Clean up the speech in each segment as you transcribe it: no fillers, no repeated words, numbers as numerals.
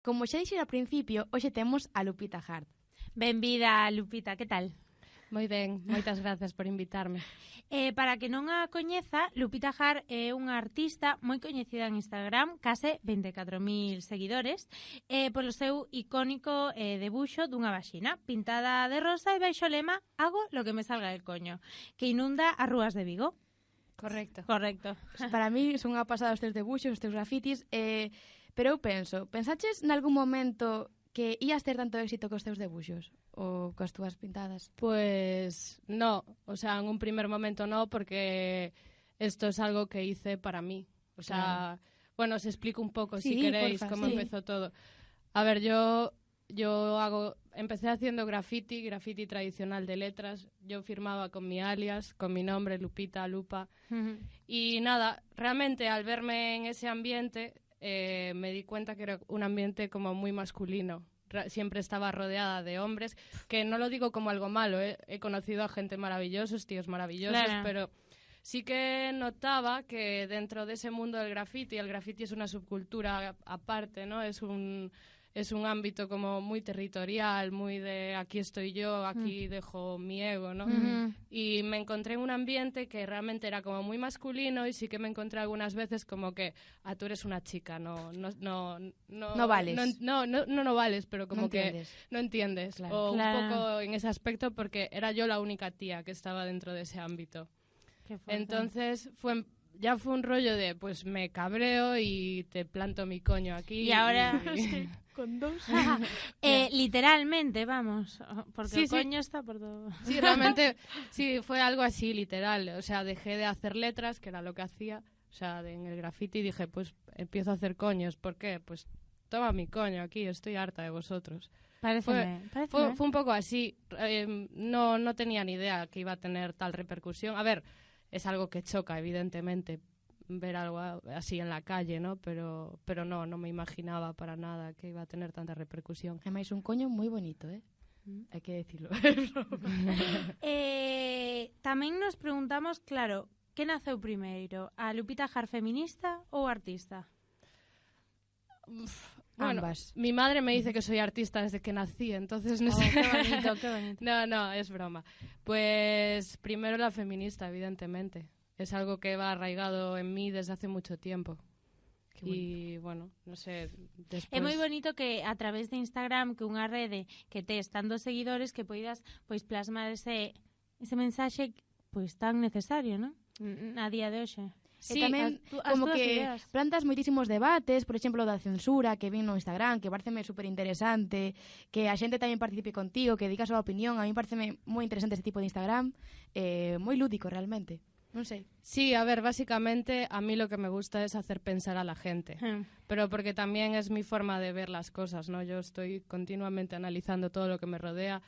Como xa dixera ao principio, hoxe temos a Lupita Hart. Benvida, Lupita, que tal? Moi ben, moitas grazas por invitarme. Para que non a coñeza, Lupita Hart é unha artista moi coñecida en Instagram, case 24.000 seguidores, polo seu icónico debuxo dunha vaxina pintada de rosa e baixo o lema "Hago lo que me salga del coño", que inunda as rúas de Vigo. Correcto. Correcto. Para mí son unha pasada os teus debuxos, os teus grafitis, pero eu pensaches nalgún momento que ías ter tanto éxito cos teus debuxos ou coas túas pintadas? Pues no, o sea, en un primer momento no, porque esto es algo que hice para mí. O sea, bueno, os explico un poco, si queréis, porfa, cómo empezó todo. A ver, yo empecé haciendo graffiti tradicional de letras. Yo firmaba con mi alias, con mi nombre, Lupita, Lupa. Y nada, realmente al verme en ese ambiente me di cuenta que era un ambiente como muy masculino. Siempre estaba rodeada de hombres, que no lo digo como algo malo, he conocido a gente maravillosos, tíos maravillosos, claro, pero sí que notaba que dentro de ese mundo del graffiti, el graffiti es una subcultura aparte, ¿no? Es un ámbito como muy territorial, muy de aquí estoy yo, aquí dejo mi ego, ¿no? Y me encontré en un ambiente que realmente era como muy masculino y sí que me encontré algunas veces como que tú eres una chica, no vales. No vales, pero como que no entiendes. Claro. O un poco en ese aspecto porque era yo la única tía que estaba dentro de ese ámbito. Entonces ya fue un rollo de, pues me cabreo y te planto mi coño aquí. Y ahora... Con dos. Literalmente, vamos, porque sí, el coño está por todo. Sí, realmente, sí, fue algo así, literal. O sea, dejé de hacer letras, que era lo que hacía, o sea, en el graffiti, y dije, pues empiezo a hacer coños. ¿Por qué? Pues toma mi coño aquí, estoy harta de vosotros. Fue un poco así. No tenía ni idea que iba a tener tal repercusión. A ver, es algo que choca, evidentemente, ver algo así en la calle, ¿no? Pero no me imaginaba para nada que iba a tener tanta repercusión. Además, un coño moi bonito, hai que decirlo. Tamén nos preguntamos, claro, que naceu primeiro? A Lupita Hart feminista ou artista? Bueno, ambas. Mi madre me dice que soy artista desde que nací, entonces no sé. Qué bonito, qué bonito. No, es broma. Pues primero la feminista, evidentemente. Es algo que va arraigado en mí desde hace mucho tiempo. Y, bueno, no sé, despois... É moi bonito que a través de Instagram, que unha rede que tes tantos seguidores, que poidas pois plasmar ese mensaxe pois tan necesario, ¿no? A día de hoxe. Sí, tamén como que ideas. Plantas moitísimos debates, por exemplo, da censura que vin no Instagram, que pareceme super interesante, que a xente tamén participe contigo, que diga a súa opinión. A mí pareceme moi interesante ese tipo de Instagram, moi lúdico realmente. No sé. Sí, a ver, básicamente a mí lo que me gusta es hacer pensar a la gente, pero porque también es mi forma de ver las cosas, ¿no? Yo estoy continuamente analizando todo lo que me rodea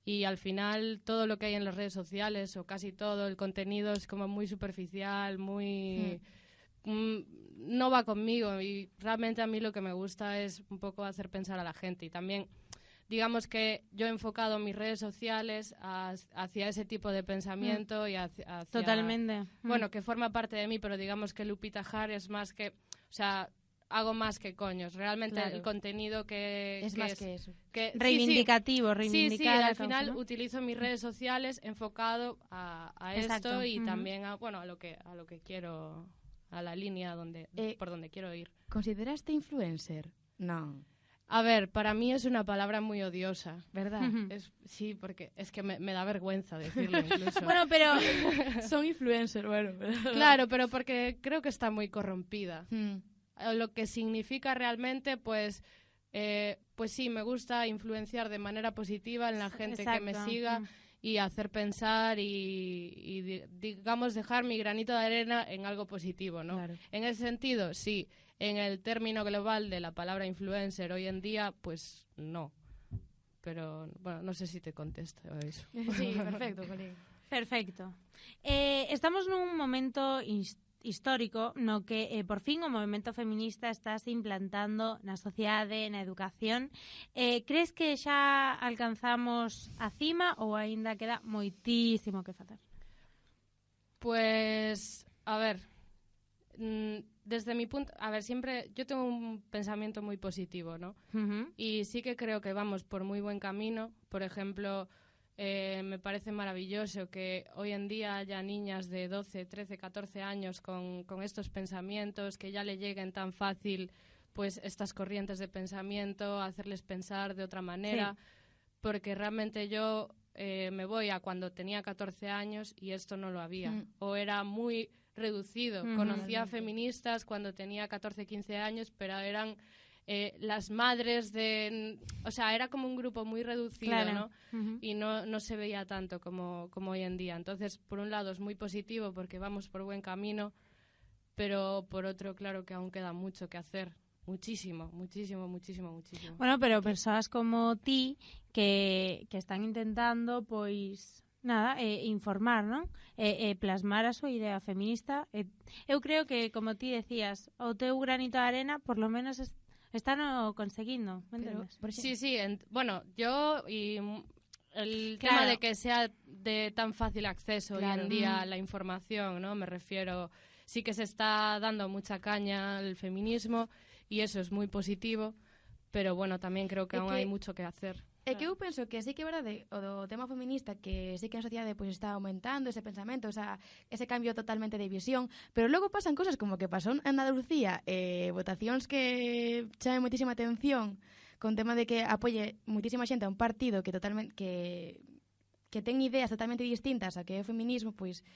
y al final todo lo que hay en las redes sociales o casi todo el contenido es como muy superficial, muy... no va conmigo y realmente a mí lo que me gusta es un poco hacer pensar a la gente y también... Digamos que yo he enfocado mis redes sociales hacia ese tipo de pensamiento y hacia... Totalmente. Bueno, que forma parte de mí, pero digamos que Lupita Hart es más que... O sea, hago más que coños. Realmente el contenido que... Es más que eso. Que, reivindicativo, reivindicar. Sí, al final utilizo mis redes sociales enfocado a esto y también a lo que quiero, a la línea por donde quiero ir. ¿Consideraste influencer? No. A ver, para mí es una palabra muy odiosa, ¿verdad? Sí, porque es que me da vergüenza decirlo incluso. Bueno, pero... Son influencers, bueno. Claro, pero porque creo que está muy corrompida. Lo que significa realmente, pues sí, me gusta influenciar de manera positiva en la gente que me siga y hacer pensar y, digamos, dejar mi granito de arena en algo positivo, ¿no? Claro. En ese sentido, sí. En el término global de la palabra influencer hoy en día, pues no. Pero, bueno, no sé si te contesto eso. Sí, perfecto, Colín. Perfecto. Estamos nun momento histórico no que, por fin, o movimento feminista está se implantando na sociedade, na educación. Crees que xa alcanzamos a cima ou aínda queda moitísimo que facer? Pues, a ver... desde mi punto... A ver, siempre... Yo tengo un pensamiento muy positivo, ¿no? Y sí que creo que vamos por muy buen camino. Por ejemplo, me parece maravilloso que hoy en día haya niñas de 12, 13, 14 años con estos pensamientos, que ya le lleguen tan fácil pues estas corrientes de pensamiento, hacerles pensar de otra manera. Sí. Porque realmente yo me voy a cuando tenía 14 años y esto no lo había. O era muy reducido. Conocía feministas cuando tenía 14, 15 años, pero eran las madres de... O sea, era como un grupo muy reducido, claro, ¿no? Y no se veía tanto como hoy en día. Entonces, por un lado es muy positivo porque vamos por buen camino, pero por otro, claro que aún queda mucho que hacer. Muchísimo. Bueno, pero persoas como ti que están intentando, pois, nada, informar, non? Plasmar a súa idea feminista. Eu creo que, como ti decías, o teu granito de arena, por lo menos están conseguindo, ¿me entiendes? Sí, bueno, yo y el tema de que sea de tan fácil acceso hoy en día a la información, ¿no? Me refiero, sí que se está dando mucha caña al feminismo y eso es muy positivo, pero bueno, tamén creo que aún hai mucho que hacer. É que eu penso que sí que é verdade o do tema feminista, que sí que a sociedade pues, está aumentando ese pensamento, o sea, ese cambio totalmente de visión, pero logo pasan cosas como que pasou en Andalucía, votacións que chamen moitísima atención con tema de que apoie moitísima xente a un partido que totalmente que ten ideas totalmente distintas a que é o feminismo, pois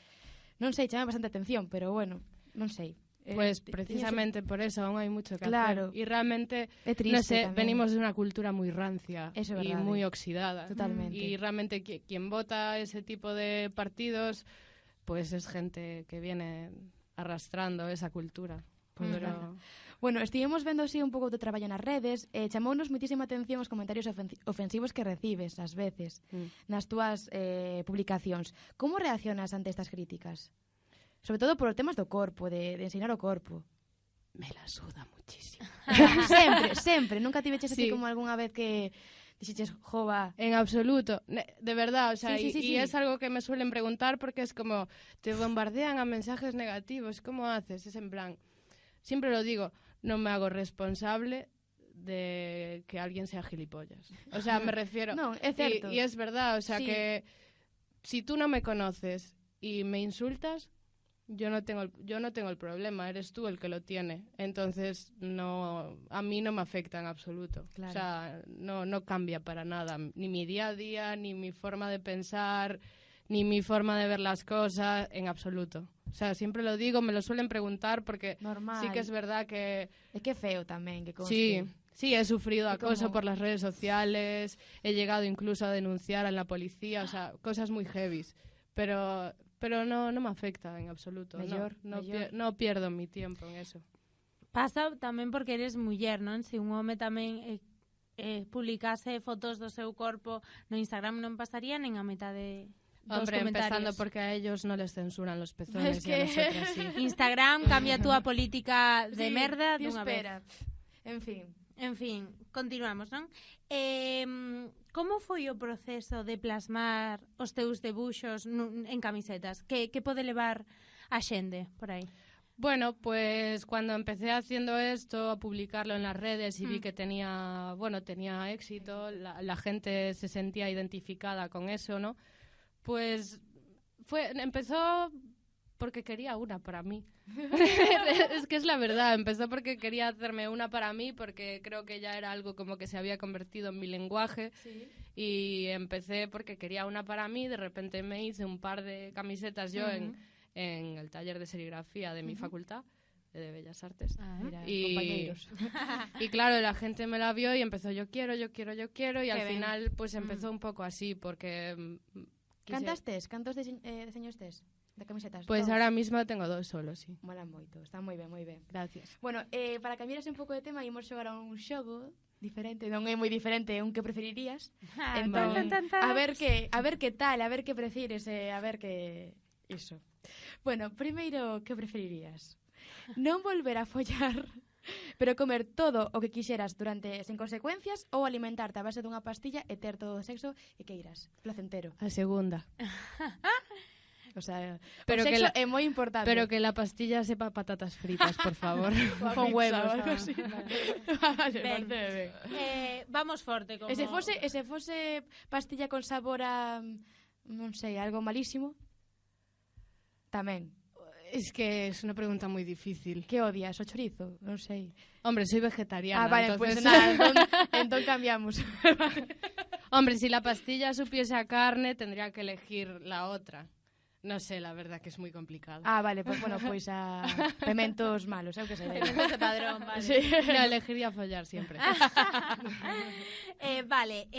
non sei, chama bastante atención, pero bueno, non sei. Pues precisamente por eso aún hay mucho que hacer. Y realmente, no sé, venimos de una cultura muy rancia y muy oxidada. Totalmente. Y realmente quien vota ese tipo de partidos, pues es gente que viene arrastrando esa cultura. Pero... Bueno, estivemos vendo así un pouco de traballo nas redes, chamounos moitísima atención os comentarios ofensivos que recibes, ás veces, nas túas publicacións. Como reaccionas ante estas críticas? Sobre todo por os temas do corpo, de ensinar o corpo. Me la suda muchísimo. sempre. Nunca tiveches así como algunha vez que dixeches, jova... En absoluto. De verdad, o sea, y es algo que me suelen preguntar porque es como, te bombardean a mensajes negativos, ¿cómo haces? Es en plan, siempre lo digo, no me hago responsable de que alguien sea gilipollas. O sea, me refiero... No, es cierto. Y es verdad, o sea, que si tú no me conoces y me insultas... Yo no tengo el problema, eres tú el que lo tiene. Entonces, a mí no me afecta en absoluto. Claro. O sea, no cambia para nada. Ni mi día a día, ni mi forma de pensar, ni mi forma de ver las cosas, en absoluto. O sea, siempre lo digo, me lo suelen preguntar porque sí que es verdad que... Es que feo también, que conste. Sí, he sufrido acoso por las redes sociales, he llegado incluso a denunciar a la policía, o sea, cosas muy heavies. Pero no me afecta en absoluto. No pierdo mi tiempo en eso. Pasa tamén porque eres muller, non? Se un home tamén publicase fotos do seu corpo no Instagram non pasaría nen a metade dos comentarios. Empezando porque a ellos no les censuran los pezones y a nosotras sí. Instagram cambia túa política de merda dunha vez. En fin, continuamos, non? Como foi o proceso de plasmar os teus debuxos en camisetas? Que pode levar a xente por aí? Bueno, pues cuando empecé haciendo esto, a publicarlo en las redes y vi que tenía éxito, la gente se sentía identificada con eso, ¿no? Pues empezó porque quería una para mí. Es que es la verdad, empezó porque quería hacerme una para mí, porque creo que ya era algo como que se había convertido en mi lenguaje. Sí. Y empecé porque quería una para mí, de repente me hice un par de camisetas yo en el taller de serigrafía de mi facultad de Bellas Artes. Mira, compañeros. Y claro, la gente me la vio y empezó yo quiero, y al final pues empezó un poco así, porque... ¿Cantos diseños tes? De camisetas? Pues ahora mismo tengo 2 solo, sí. Mola moito, está moi ben, moi ben. Gracias. Bueno, para cambiarse un pouco de tema, imos xogar a un xogo diferente, non é moi diferente, un que preferirías. Entón, a ver que tal, a ver que prefires, a ver que... Iso. Bueno, primeiro, que preferirías? Non volver a follar, pero comer todo o que quixeras sen consecuencias, ou alimentarte a base dunha pastilla e ter todo o sexo que queiras, placentero? A segunda. O sea, pero o sexo é moi importante. Pero que la pastilla sepa patatas fritas, por favor. Con huevos. Vale, ben. Vamos forte. Como... E se fose pastilla con sabor a, non sei, algo malísimo, tamén. Es que es una pregunta muy difícil. Que odias? O chorizo? Non sei. Hombre, soy vegetariana. Vale, entonces... pues nada, entón cambiamos. Hombre, si la pastilla supiese a carne, tendría que elegir la otra. No sé, la verdad que es muy complicado. Vale, pues bueno, pois a pementos malos, que sei. Pementos de padrón, vale. Sí. No, elegiría follar siempre. Vale,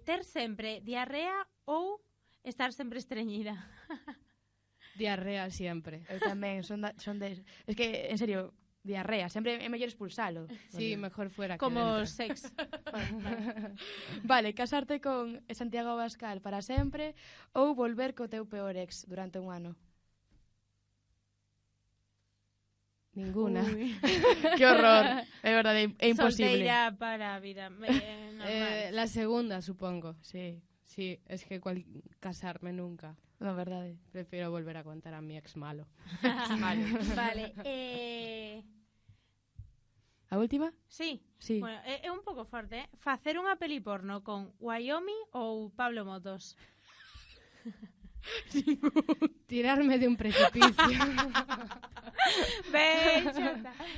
ter sempre diarrea ou estar sempre estreñida? Diarrea siempre. Eu tamén, son de... Es que, en serio, diarrea, sempre é mellor expulsalo. Sí, mejor fuera como que sex. Vale, casarte con Santiago Abascal para sempre ou volver co teu peor ex durante un ano? Ninguna. Qué horror. É verdade, é imposible. Solteira para a vida. La segunda, supongo. Sí. Sí, es que casarme nunca. No, verdade. Prefiero volver a contar a mi ex malo. Vale. A última? Sí. Sí. Bueno, é un pouco forte, Facer unha peli porno con Wyoming ou Pablo Motos? Tirarme de un precipicio.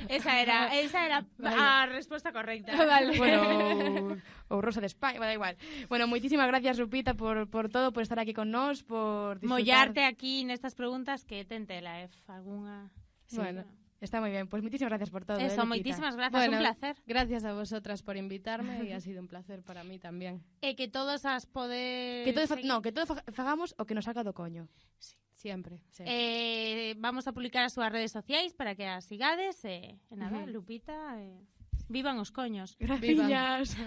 Esa era vale. A resposta correcta. Vale. Bueno, ou Rosa de España, da igual. Bueno, moitísimas gracias, Lupita, por todo, por estar aquí con nós, por disfrutar. Mollarte aquí nestas preguntas que tentela, algunha... Sí. Bueno, está moi ben. Pues moitísimas gracias por todo. Eso, moitísimas gracias, un placer. Gracias a vosotras por invitarme y ha sido un placer para mí tamén. E que todos as podes... Que todos fagamos o que nos salga do coño. Sí. Siempre. Vamos a publicar as súas redes sociais para que as sigades e nada, Lupita, vivan os coños. Gracias.